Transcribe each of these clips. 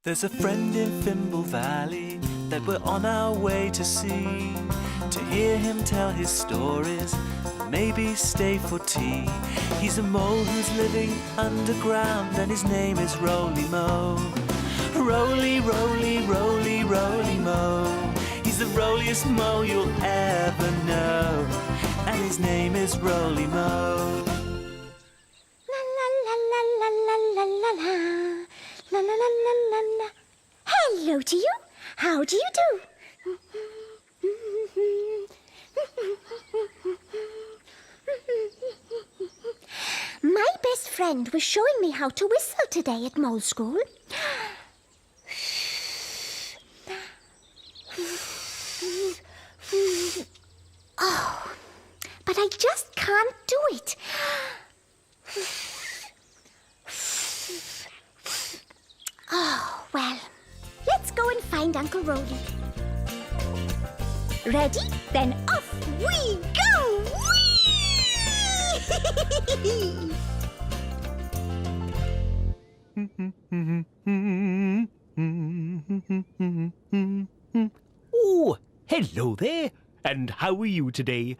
There's a friend in Fimble Valley that we're on our way to see, to hear him tell his stories, maybe stay for tea. He's a mole who's living underground and his name is Roly Mo. Roly, roly, roly, roly mo. He's the roliest mo you'll ever know, and his name is Roly Mo. La la la la la la la la. La la la la la la. Hello to you. How do you do? My best friend was showing me how to whistle today at mole school. Oh, but I just can't do it. Oh, well, let's go and find Uncle Roly. Ready? Then off we go! Whee! Oh, hello there. And how are you today?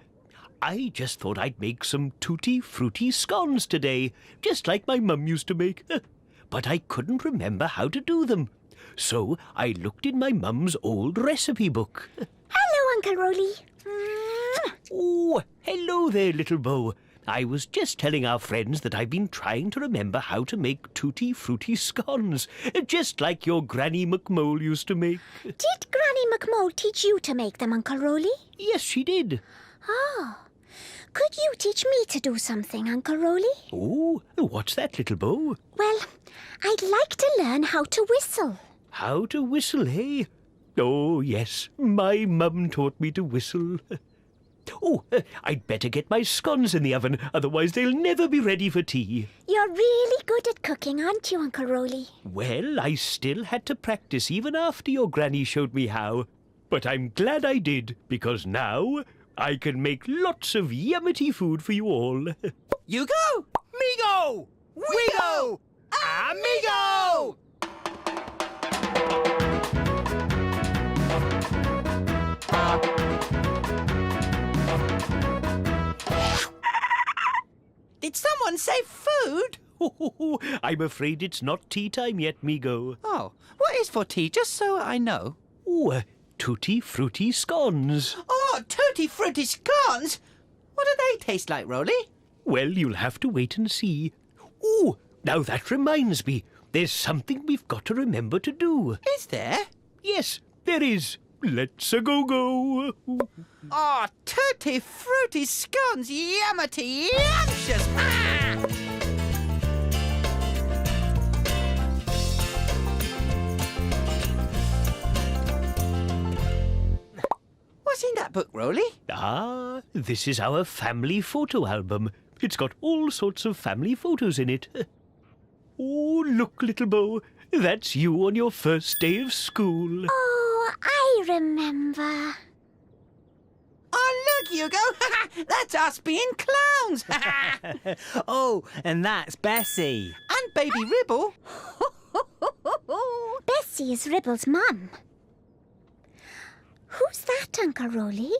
I just thought I'd make some tutti frutti scones today, just like my mum used to make. But I couldn't remember how to do them. So I looked in my mum's old recipe book. Hello, Uncle Roly. Oh, hello there, little Bo. I was just telling our friends that I've been trying to remember how to make tutti frutti scones, just like your Granny McMole used to make. Did Granny McMole teach you to make them, Uncle Roly? Yes, she did. Oh. Could you teach me to do something, Uncle Roly? Oh, what's that, little Bo? Well, I'd like to learn how to whistle. How to whistle, eh? Oh, yes, my mum taught me to whistle. Oh, I'd better get my scones in the oven, otherwise they'll never be ready for tea. You're really good at cooking, aren't you, Uncle Roly? Well, I still had to practice even after your granny showed me how. But I'm glad I did, because now I can make lots of yummity food for you all. Yugo! Migo! Wigo! Amigo! Did someone say food? I'm afraid it's not tea time yet, Migo. Oh, what is for tea, just so I know? Oh, tutti frutti scones. Oh, tutti frutti scones! What do they taste like, Roly? Well, you'll have to wait and see. Oh, now that reminds me. There's something we've got to remember to do. Is there? Yes, there is. Let's-a-go-go. Oh, tutti frutti scones, yummity yumptious! Ah! What's in that book, Roly? Ah, this is our family photo album. It's got all sorts of family photos in it. Oh, look, little Bo. That's you on your first day of school. Oh, I remember. Oh, look, Hugo! That's us being clowns! Oh, and that's Bessie. And Baby Ribble. Bessie is Ribble's mum. Who's that, Uncle Roly?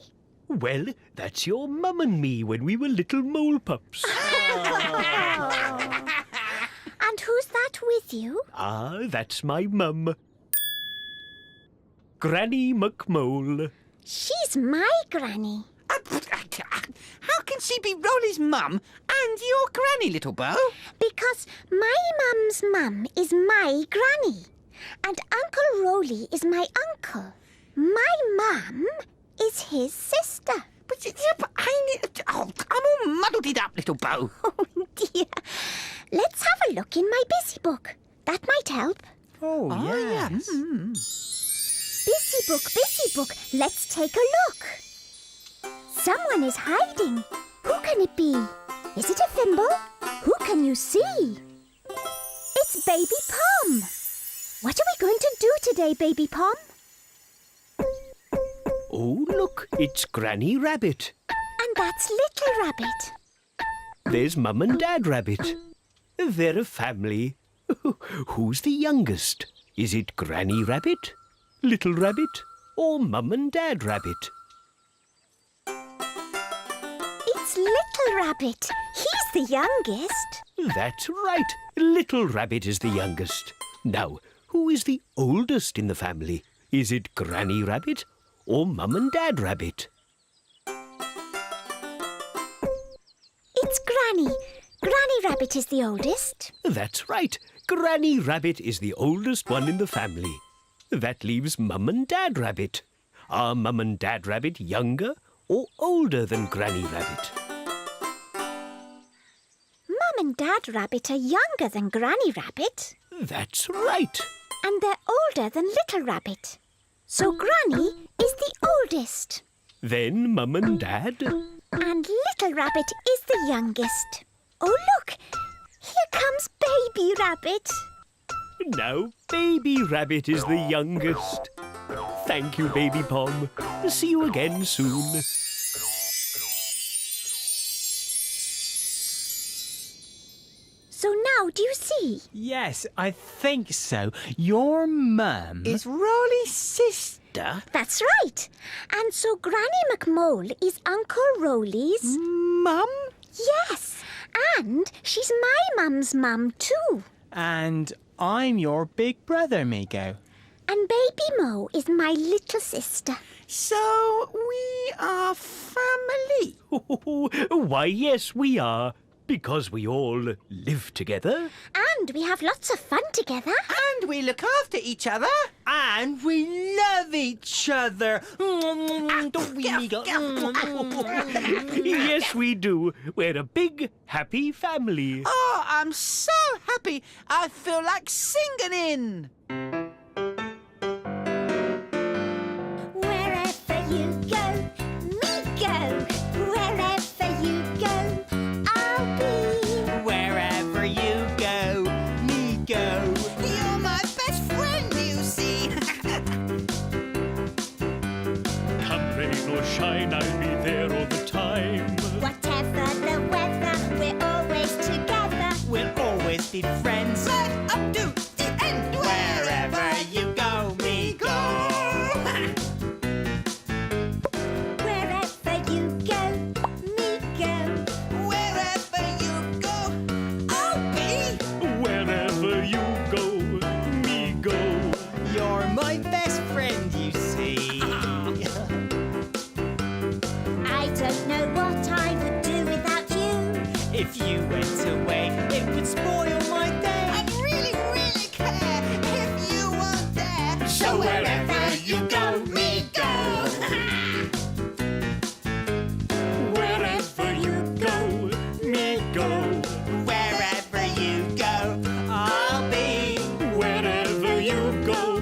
Well, that's your mum and me when we were little mole pups. And who's that with you? Ah, that's my mum. Granny McMole. She's my granny. How can she be Roly's mum and your granny, little Bo? Because my mum's mum is my granny. And Uncle Roly is my uncle. My mum is his sister. But I'm all muddled it up, little Bo. Oh, dear. Let's have a look in my busy book. That might help. Oh, yes. Busy book, let's take a look. Someone is hiding. Who can it be? Is it a thimble? Who can you see? It's Baby Pom. What are we going to do today, Baby Pom? Oh, look, it's Granny Rabbit. And that's Little Rabbit. There's Mum and Dad Rabbit. They're a family. Who's the youngest? Is it Granny Rabbit, Little Rabbit, or Mum and Dad Rabbit? It's Little Rabbit. He's the youngest. That's right. Little Rabbit is the youngest. Now, who is the oldest in the family? Is it Granny Rabbit or Mum and Dad Rabbit? It's Granny. Granny Rabbit is the oldest. That's right. Granny Rabbit is the oldest one in the family. That leaves Mum and Dad Rabbit. Are Mum and Dad Rabbit younger or older than Granny Rabbit? Mum and Dad Rabbit are younger than Granny Rabbit. That's right. And they're older than Little Rabbit. So Granny is the oldest. Then Mum and Dad. And Little Rabbit is the youngest. Oh, look! Here comes Baby Rabbit. Now Baby Rabbit is the youngest. Thank you, Baby Pom. See you again soon. So now, do you see? Yes, I think so. Your mum... Is Roly's sister? That's right. And so Granny McMole is Uncle Roly's... Mum? Yes. And she's my mum's mum too. And I'm your big brother, Migo. And Baby Mo is my little sister. So we are family. Why, yes, we are. Because we all live together. And we have lots of fun together. And we look after each other. And we love each other. Don't we, Migo? Yes, we do. We're a big, happy family. Oh, I'm so happy. I feel like singing in. Wherever you go, me go. Wherever you go, I'll be. Wherever you go, Migo. You're my best friend, you see. Come rain or shine, I'll be there all the time. Whatever the weather, we're always together. We'll always be friends. Right up to the end. Wherever you go, Migo. Wherever you go, me go. Wherever you go, I'll be. Wherever you go, me go. You're my best friend, you see. I don't know what I would do without you. If you went away, it would spoil my day. I'd really, really care if you weren't there. So wherever you go, me go. Wherever you go, me go. Wherever you go, I'll be. Wherever you go,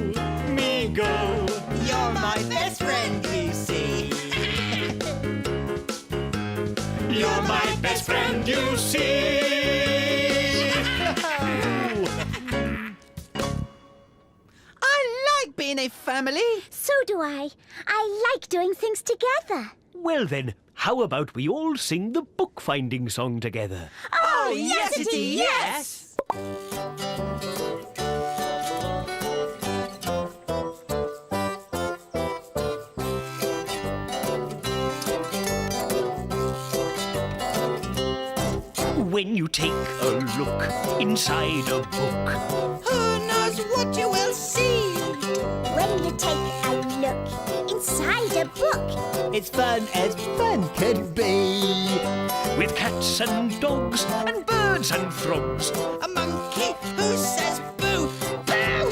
me go. You're my best friend, you see. You're my best friend, you see. I like being a family. So do I. I like doing things together. Well then, how about we all sing the bookfinding song together? Oh, yesity, yes. When you take a look inside a book, Who knows what you will see? When you take a look inside a book, It's fun as fun can be. with cats and dogs and birds and frogs, A monkey who says boo, boo.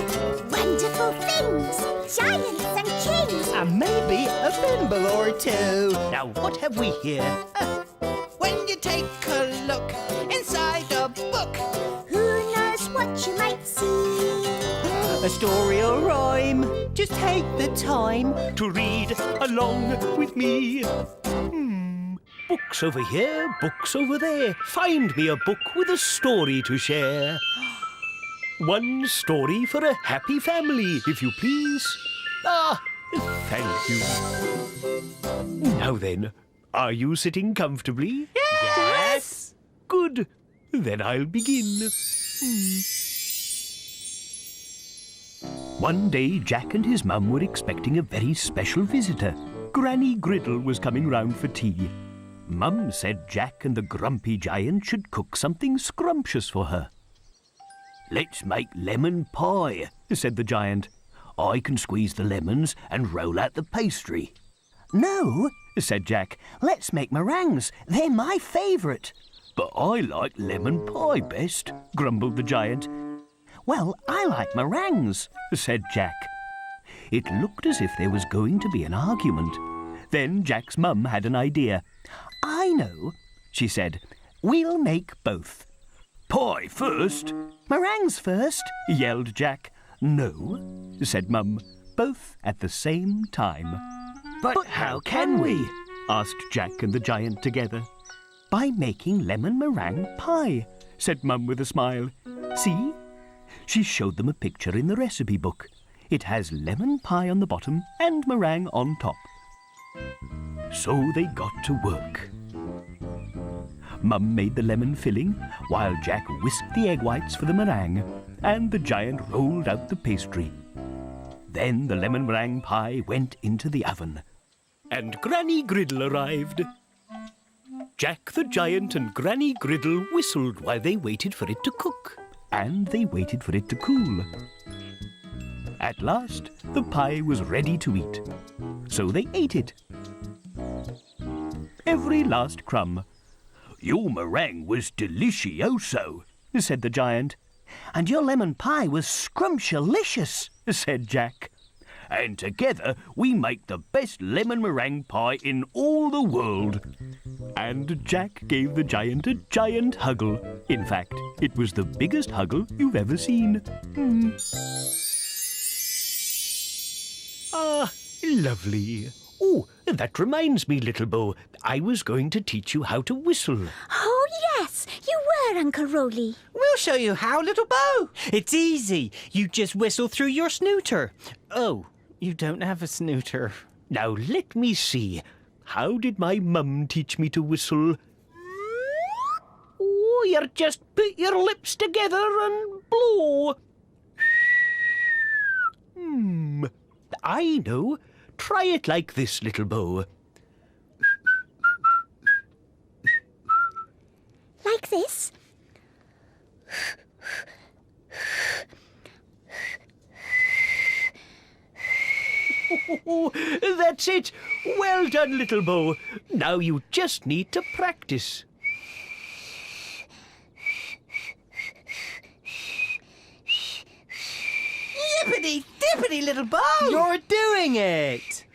wonderful things, giants and kings. And maybe a thimble or two. now what have we here? When you take a look inside a book, Who knows what you might see? A story or rhyme. Just take the time. To read along with me. Books over here, books over there. Find me a book with a story to share. One story for a happy family, if you please. Ah, thank you. Now then, are you sitting comfortably? Yes. Good. Then I'll begin. One day, Jack and his mum were expecting a very special visitor. Granny Griddle was coming round for tea. Mum said Jack and the grumpy giant should cook something scrumptious for her. "Let's make lemon pie," said the giant. "I can squeeze the lemons and roll out the pastry." "No," said Jack. "Let's make meringues. They're my favourite." "But I like lemon pie best," grumbled the giant. "Well, I like meringues," said Jack. It looked as if there was going to be an argument. Then Jack's mum had an idea. "I know," she said. "We'll make both." "Pie first?" "Meringues first," yelled Jack. "No," said Mum, both at the same time. But how can we?" asked Jack and the giant together. "By making lemon meringue pie," said Mum with a smile. "See?" She showed them a picture in the recipe book. It has lemon pie on the bottom and meringue on top. So they got to work. Mum made the lemon filling, while Jack whisked the egg whites for the meringue, and the giant rolled out the pastry. Then the lemon meringue pie went into the oven. And Granny Griddle arrived. Jack the giant and Granny Griddle whistled while they waited for it to cook, and they waited for it to cool. At last, the pie was ready to eat, so they ate it. Every last crumb. "Your meringue was delicioso," said the giant. "And your lemon pie was scrumptious," said Jack. "And together we make the best lemon meringue pie in all the world." And Jack gave the giant a giant huggle. In fact, it was the biggest huggle you've ever seen. Ah, lovely. Oh, that reminds me, little Bo. I was going to teach you how to whistle. Oh, yes, you were, Uncle Roly. We'll show you how, little Bo. It's easy. You just whistle through your snooter. Oh, you don't have a snooter. Now, let me see. How did my mum teach me to whistle? Oh, you just put your lips together and blow. I know. Try it like this, little Bo. Like this? Oh, that's it. Well done, little Bo. Now you just need to practice. Yippity dippity, little Bo. You're doing it!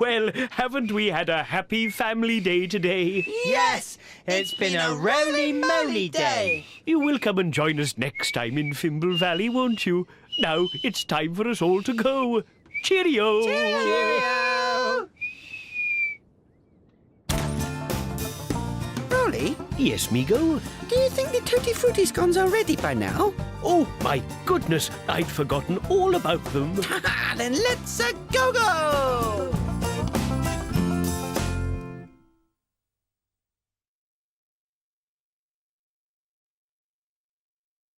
Well, haven't we had a happy family day today? Yes! It's been a roly-moly day! You will come and join us next time in Fimble Valley, won't you? Now it's time for us all to go. Cheerio! Cheerio! Roly, Yes, Migo? do you think the tutti frutti scones are ready by now? Oh, my goodness, I'd forgotten all about them. Then let's go!